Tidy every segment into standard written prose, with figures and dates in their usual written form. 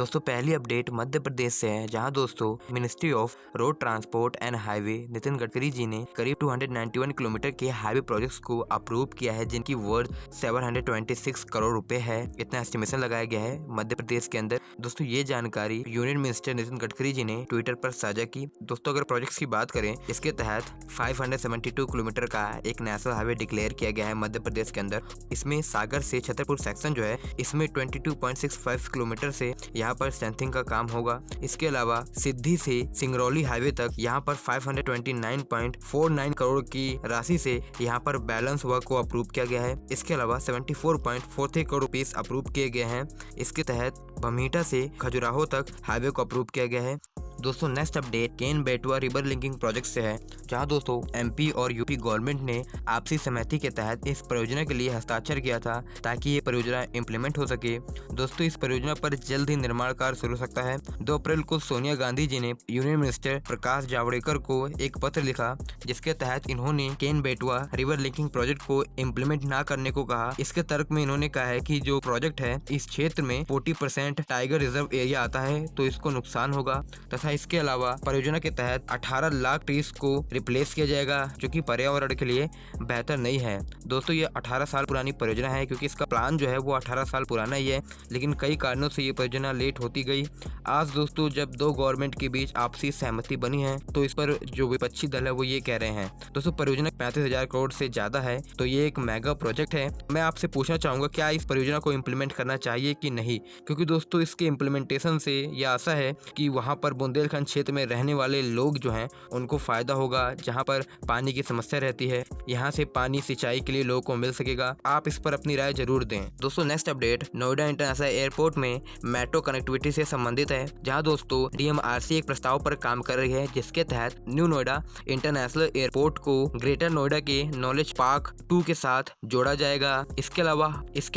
दोस्तों पहली अपडेट मध्य प्रदेश से है, जहां दोस्तों ministry of road transport and highway Nitin Gadkari ji ने करीब 291 किलोमीटर के हाईवे प्रोजेक्ट्स को अप्रूव किया है, जिनकी वर्थ 726 करोड़ रुपए है। इतना एस्टिमेशन लगाया गया है मध्य प्रदेश के अंदर। दोस्तों ये जानकारी यूनियन मिनिस्टर नितिन गडकरी जी ने ट्विटर पर साझा की। दोस्तों अगर प्रोजेक्ट्स की बात करें, इसके तहत 572 किलोमीटर का एक नेशनल हाईवे डिक्लेयर किया गया है मध्य प्रदेश के अंदर। इसमें सागर से छतरपुर सेक्शन जो है, इसमें 22.65 किलोमीटर से यहाँ पर स्ट्रेंथिंग का काम होगा। इसके अलावा सिद्धि से सिंगरौली हाईवे तक यहाँ पर 529.49 करोड़ की राशि से यहाँ पर बैलेंस वर्क को अप्रूव किया गया है। इसके अलावा 74.43 करोड़ रुपीस अप्रूव किए गए हैं। इसके तहत बमीठा से खजुराहो तक हाईवे को अप्रूव किया गया है। दोस्तों नेक्स्ट अपडेट केन बेटवा रिवर लिंकिंग प्रोजेक्ट से है, जहां दोस्तों एमपी और यूपी गवर्नमेंट ने आपसी सहमति के तहत इस परियोजना के लिए हस्ताक्षर किया था, ताकि ये परियोजना इम्प्लीमेंट हो सके। दोस्तों इस परियोजना पर जल्द ही निर्माण कार्य शुरू हो सकता है। 2 अप्रैल को सोनिया गांधी जी ने यूनियन मिनिस्टर प्रकाश जावड़ेकर को एक पत्र लिखा, जिसके तहत इन्होंने केन बेटवा रिवर लिंकिंग प्रोजेक्ट को इम्प्लीमेंट न करने को कहा। इसके तर्क में इन्होंने कहा है कि जो प्रोजेक्ट है, इस क्षेत्र में 40% टाइगर रिजर्व एरिया आता है, तो इसको नुकसान होगा। तथा इसके अलावा परियोजना के तहत 18 लाख ट्रीज को रिप्लेस किया जाएगा, जो कि पर्यावरण के लिए बेहतर नहीं है। दोस्तों ये 18 साल पुरानी परियोजना है, क्योंकि इसका प्लान जो है वो 18 साल पुराना ही है, लेकिन कई कारणों से ये परियोजना लेट होती गई। आज दोस्तों जब 2 गवर्नमेंट के बीच आपसी सहमति बनी है, तो इस पर जो विपक्षी दल है वो ये कह रहे हैं। दोस्तों परियोजना 35,000 करोड़ से ज्यादा है, तो ये एक मेगा प्रोजेक्ट है। मैं आपसे पूछना चाहूंगा, क्या इस परियोजना को इम्प्लीमेंट करना चाहिए कि नहीं? क्योंकि दोस्तों इसके इम्प्लीमेंटेशन से यह आशा है कि वहाँ पर बुंदेलखंड क्षेत्र में रहने वाले लोग जो हैं उनको फायदा होगा, जहां पर पानी की समस्या रहती है। यहां से पानी सिंचाई के लिए लोगों को मिल सकेगा। आप इस पर अपनी राय जरूर दें। दोस्तों next update Noida international airport में मेट्रो कनेक्टिविटी से संबंधित है, जहां दोस्तों डीएमआरसी एक प्रस्ताव पर काम कर रही है, जिसके तहत न्यू नोएडा इंटरनेशनल एयरपोर्ट को ग्रेटर नोएडा के नॉलेज पार्क 2 के साथ जोड़ा जाएगा। इसके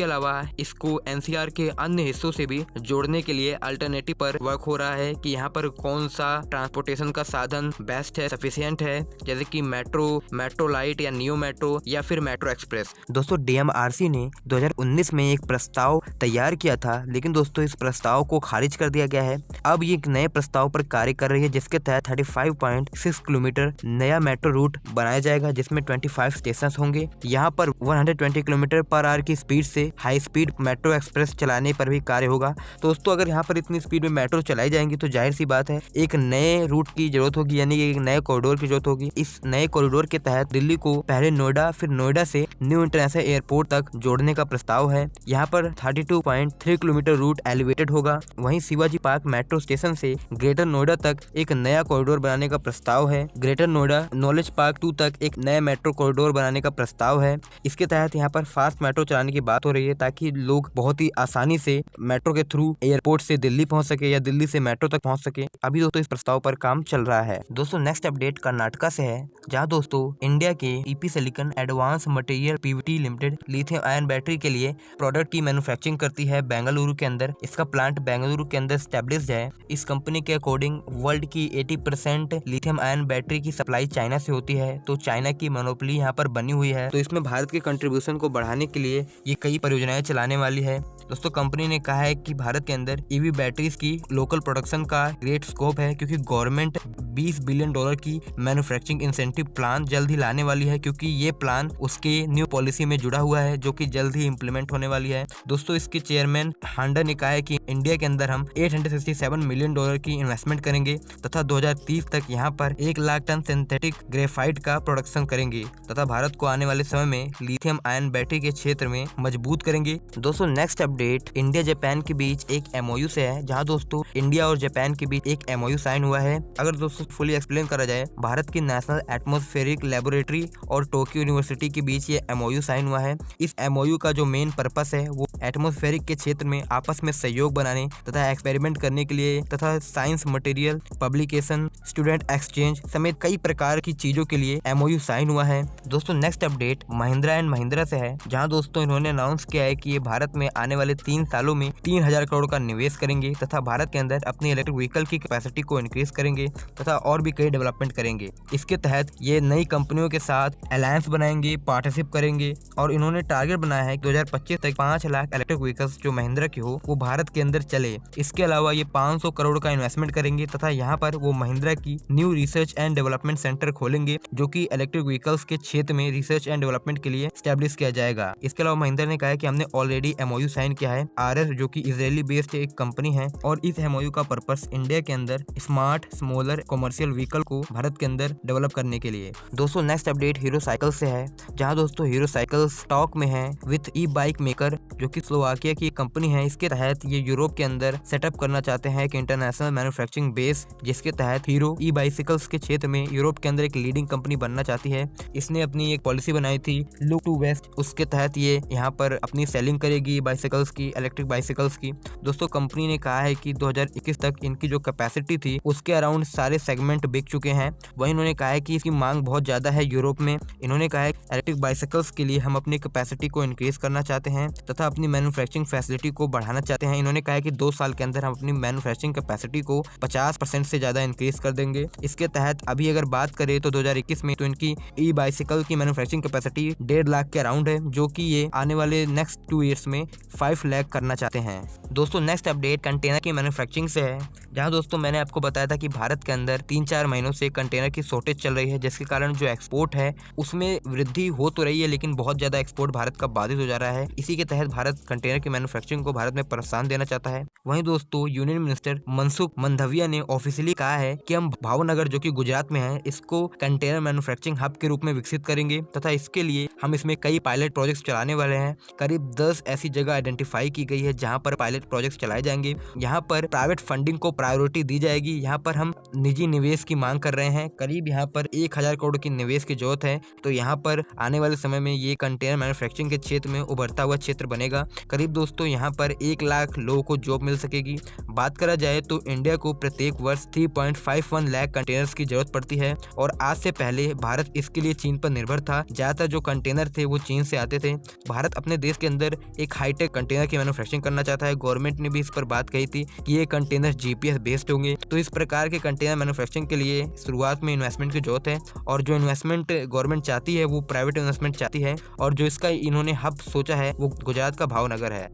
अलावा इसको एनसीआर के अन्य हिस्सों से भी जोड़ने के लिए अल्टरनेटिव पर वर्क हो रहा है कि यहाँ पर कौन सा ट्रांसपोर्टेशन का साधन बेस्ट है, सफिशिएंट है, जैसे कि मेट्रो लाइट या नियो मेट्रो या फिर मेट्रो एक्सप्रेस। दोस्तों डीएमआरसी ने 2019 में एक प्रस्ताव तैयार किया था, लेकिन दोस्तों इस प्रस्ताव को खारिज कर दिया गया है। अब ये एक नए प्रस्ताव पर कार्य कर रही है, जिसके तहत 35.6 किलोमीटर नया मेट्रो रूट बनाया जाएगा, जिसमें 25 स्टेशन होंगे। यहाँ पर 120 किलोमीटर पर आवर की स्पीड से हाई स्पीड मेट्रो एक्सप्रेस चलाने पर भी कार्य होगा। दोस्तों अगर यहाँ पर इतनी स्पीड में मेट्रो चलाई जाएंगी, तो जाहिर सी बात है एक नए रूट की जरूरत होगी, यानी एक नए कॉरिडोर की जरूरत होगी। इस नए कॉरिडोर के तहत दिल्ली को पहले नोएडा, फिर नोएडा से न्यू इंटरनेशनल एयरपोर्ट तक जोड़ने का प्रस्ताव है। यहाँ पर 32.3 किलोमीटर रूट एलिवेटेड होगा। वहीं शिवाजी पार्क मेट्रो स्टेशन से ग्रेटर नोएडा तक एक नया कॉरिडोर बनाने का प्रस्ताव है। ग्रेटर नोएडा नॉलेज पार्क 2 तक एक नया मेट्रो कॉरिडोर बनाने का प्रस्ताव है। इसके तहत यहाँ पर फास्ट मेट्रो चलाने की बात हो रही है, ताकि लोग बहुत ही आसानी से मेट्रो के थ्रू एयरपोर्ट से दिल्ली पहुंच सके या दिल्ली से मेट्रो तक पहुंच सके। अभी दोस्तों इस प्रस्ताव पर काम चल रहा है। दोस्तों नेक्स्ट अपडेट कर्नाटका से है, जहां दोस्तों इंडिया के EP silicon advance material Pvt limited lithium ion battery के लिए प्रोडक्ट की मैन्युफैक्चरिंग करती है बेंगलुरु के अंदर। इसका प्लांट बेंगलुरु के अंदर स्टैब्लिश्ड है। इस कंपनी के अकॉर्डिंग वर्ल्ड की 80% लिथियम आयन बैटरी की सप्लाई चाइना से होती है, तो चाइना की मोनोपोली यहाँ पर बनी हुई है। तो इसमें भारत के कंट्रीब्यूशन को बढ़ाने के लिए ये कई परियोजनाएं चलाने वाली है। दोस्तों कंपनी ने कहा है कि भारत के अंदर ईवी बैटरीज की लोकल प्रोडक्शन का ग्रेट स्कोप है, क्योंकि गवर्नमेंट $20 बिलियन की मैन्युफैक्चरिंग इंसेंटिव प्लान जल्द ही लाने वाली है, क्योंकि ये प्लान उसके न्यू पॉलिसी में जुड़ा हुआ है, जो कि जल्द ही इम्प्लीमेंट होने वाली है। दोस्तों इसके चेयरमैन हांडा ने कहा है कि इंडिया के अंदर हम $867 मिलियन की इन्वेस्टमेंट करेंगे, तथा 2030 तक यहाँ पर 1 लाख टन सिंथेटिक ग्रेफाइट का प्रोडक्शन करेंगे, तथा भारत को आने वाले समय में लिथियम आयन बैटरी के क्षेत्र में मजबूत करेंगे। दोस्तों नेक्स्ट अपडेट इंडिया जापान के बीच एक एमओयू से है, जहां दोस्तों इंडिया और जापान के बीच एक एमओयू साइन हुआ है। अगर दोस्तों फुली एक्सप्लेन करा जाए, भारत की नेशनल एटमॉस्फेरिक लेबोरेटरी और टोक्यो यूनिवर्सिटी के बीच ये एमओयू साइन हुआ है। इस एमओयू का जो मेन पर्पस है वो एटमॉस्फेरिक के क्षेत्र में आपस में सहयोग बनाने तथा एक्सपेरिमेंट करने के लिए, तथा science material publication, student exchange समेत कई प्रकार की चीजों के लिए एमओयू साइन हुआ है। दोस्तों next update Mahindra and Mahindra से है, जहां दोस्तों इन्होंने अनाउंस किया है कि ये भारत में आने वाले 3 सालों में 3000 करोड़ का निवेश करेंगे, तथा भारत के अंदर अपनी इलेक्ट्रिक व्हीकल की कैपेसिटी को इंक्रीज करेंगे, तथा और भी कई डेवलपमेंट करेंगे। इसके तहत ये नई कंपनियों के साथ अलायंस बनाएंगे, पार्टनरशिप करेंगे, और इन्होंने टारगेट बनाया है कि 2025 तक 5 लाख इलेक्ट्रिक व्हीकल्स जो महिंद्रा की हो वो भारत के अंदर चले। इसके अलावा ये 500 करोड़ का इन्वेस्टमेंट करेंगे तथा यहाँ पर वो महिंद्रा की new research and development centre खोलेंगे जो कि इलेक्ट्रिक व्हीकल्स के क्षेत्र में रिसर्च एंड डेवलपमेंट के लिए स्टैब्लिश किया जाएगा। इसके अलावा महिंद्रा ने कहा है कि हमने ऑलरेडी MOU साइन किया है RS जो कि इजरायली बेस्ड एक कंपनी है और इस MOU का पर्पस इंडिया के अंदर स्मार्ट स्मॉलर कमर्शियल व्हीकल को भारत के अंदर डेवलप करने के लिए। दोस्तों नेक्स्ट अपडेट हीरो साइकिल से है, जहां दोस्तों हीरो साइकिल स्टॉक में है विथ ई बाइक मेकर जो कि स्लोवाकिया की एक कंपनी है। इसके तहत ये यूरोप के अंदर सेटअप करना चाहते हैं एक इंटरनेशनल मैन्युफैक्चरिंग बेस, जिसके तहत हीरो ई बाइसिकल्स के क्षेत्र में यूरोप के अंदर एक लीडिंग कंपनी बनना चाहती है। इसने अपनी एक पॉलिसी बनाई थी लुक टू वेस्ट, उसके तहत ये यहाँ पर अपनी सेलिंग करेगी बाइसिकल्स की, इलेक्ट्रिक बाइसिकल्स की। दोस्तों कंपनी ने कहा है कि 2021 तक इनकी जो कैपेसिटी थी उसके अराउंड सारे सेगमेंट बिक चुके हैं। वहीं इन्होंने कहा है कि इसकी मांग बहुत ज्यादा है यूरोप में। इन्होंने कहा है इलेक्ट्रिक बाइसिकल्स के लिए हम अपनी कैपेसिटी को इंक्रीज करना चाहते हैं तथा अपनी मैन्युफैक्चरिंग फैसिलिटी को बढ़ाना चाहते हैं। इन्होंने कहा है कि 2 साल के अंदर हम अपनी मैन्युफैक्चरिंग कैपेसिटी को 50% से ज्यादा इंक्रीज कर देंगे। इसके तहत अभी अगर बात करें तो 2021 में तो इनकी ई बाइसिकल की मैन्युफैक्चरिंग कैपेसिटी 1.5 लाख के अराउंड है, जो कि ये आने वाले नेक्स्ट 2 ईयर्स में 5 लाख करना चाहते हैं। दोस्तों नेक्स्ट अपडेट कंटेनर की मैन्युफैक्चरिंग से है, जहां दोस्तों मैंने आपको बताया था कि भारत के अंदर 3-4 महीनों से कंटेनर की शॉर्टेज चल रही है, जिसके कारण जो एक्सपोर्ट है उसमें वृद्धि हो तो रही है लेकिन बहुत ज्यादा एक्सपोर्ट भारत का बाधित हो जा रहा है। इसी के तहत भारत कंटेनर की मैन्युफैक्चरिंग को भारत में प्रोत्साहन देना चाहता है। वहीं दोस्तों यूनियन मिनिस्टर मनसुख मंडाविया ने ऑफिशियली कहा है कि हम भावनगर जो कि गुजरात में है इसको कंटेनर मैन्युफैक्चरिंग हब के रूप में विकसित करेंगे तथा इसके लिए हम इसमें कई पायलट प्रोजेक्ट्स चलाने वाले हैं। करीब 10 ऐसी जगह आइडेंटिफाई की गई है जहां पर पायलट प्रोजेक्ट्स चलाए जाएंगे। यहां पर प्राइवेट फंडिंग को प्रायोरिटी दी जाएगी। यहां पर हम निजी निवेश की मांग कर रहे हैं, करीब यहां पर 1000 करोड़ की निवेश की जरूरत है। तो यहां पर आने वाले समय में ये कंटेनर मैन्युफैक्चरिंग के क्षेत्र में उभरता हुआ क्षेत्र बनेगा। करीब दोस्तों यहां पर 1 लाख लोगों को जॉब मिल सकेगी। बात करा जाए तो इंडिया को प्रत्येक वर्ष 3.51 लाख कंटेनर्स की जरूरत पड़ती है और आज से पहले भारत इसके लिए चीन पर निर्भर था। ज्यादातर जो कंटेनर थे वो चीन से आते थे। भारत अपने देश के अंदर एक हाईटेक कंटेनर की मैन्युफैक्चरिंग करना चाहता है। गवर्नमेंट ने भी इस पर बात कही थी कि ये कंटेनर GPS बेस्ड होंगे। तो इस प्रकार के कंटेनर मैन्युफैक्चरिंग के लिए शुरुआत में इन्वेस्टमेंट की जरूरत है और जो इन्वेस्टमेंट गवर्नमेंट चाहती है वो प्राइवेट इन्वेस्टमेंट चाहती है और जो इसका इन्होंने हब सोचा है वो गुजरात का भावनगर है।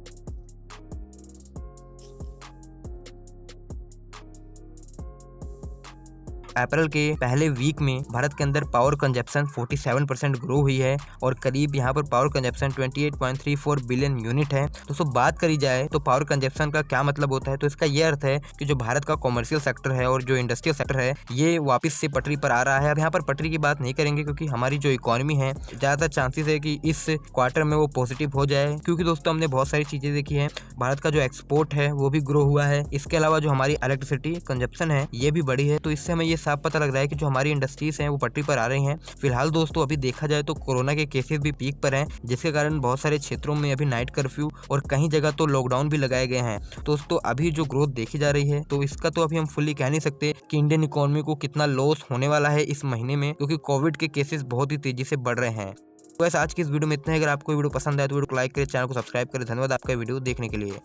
अप्रैल के पहले वीक में भारत के अंदर पावर कंजप्शन 47% ग्रो हुई है और करीब यहाँ पर पावर कंजप्शन 28.34 बिलियन यूनिट है। दोस्तों बात करी जाए तो पावर कंजप्शन का क्या मतलब होता है, तो इसका ये अर्थ है कि जो भारत का कॉमर्शियल सेक्टर है और जो इंडस्ट्रियल सेक्टर है ये वापस से पटरी पर आ रहा है। अब यहाँ पर पटरी की बात नहीं करेंगे क्योंकि हमारी जो इकोनॉमी है ज्यादातर चांसेस है कि इस क्वार्टर में वो पॉजिटिव हो जाए, क्योंकि दोस्तों हमने बहुत सारी चीजें देखी है। भारत का जो एक्सपोर्ट है वो भी ग्रो हुआ है। इसके अलावा जो हमारी इलेक्ट्रिसिटी कंजप्शन है ये भी बढ़ी है। तो इससे हमें ये साफ पता लग रहा है कि जो हमारी इंडस्ट्रीज हैं वो पटरी पर आ रही हैं। फिलहाल दोस्तों अभी देखा जाए तो कोरोना के केसेस भी पीक पर हैं, जिसके कारण बहुत सारे क्षेत्रों में अभी नाइट कर्फ्यू और कहीं जगह तो लॉकडाउन भी लगाए गए हैं। दोस्तों अभी जो ग्रोथ देखी जा रही है तो इसका तो अभी हम फुल्ली कह नहीं सकते कि इंडियन इकोनॉमी को कितना लॉस होने वाला है इस महीने में, क्योंकि कोविड के केसेस बहुत ही तेजी से बढ़ रहे हैं। तो आज की इस वीडियो में इतना है। अगर आपको वीडियो पसंद आए तो वीडियो को लाइक करें, चैनल को सब्सक्राइब करें। धन्यवाद आपका वीडियो देखने के लिए।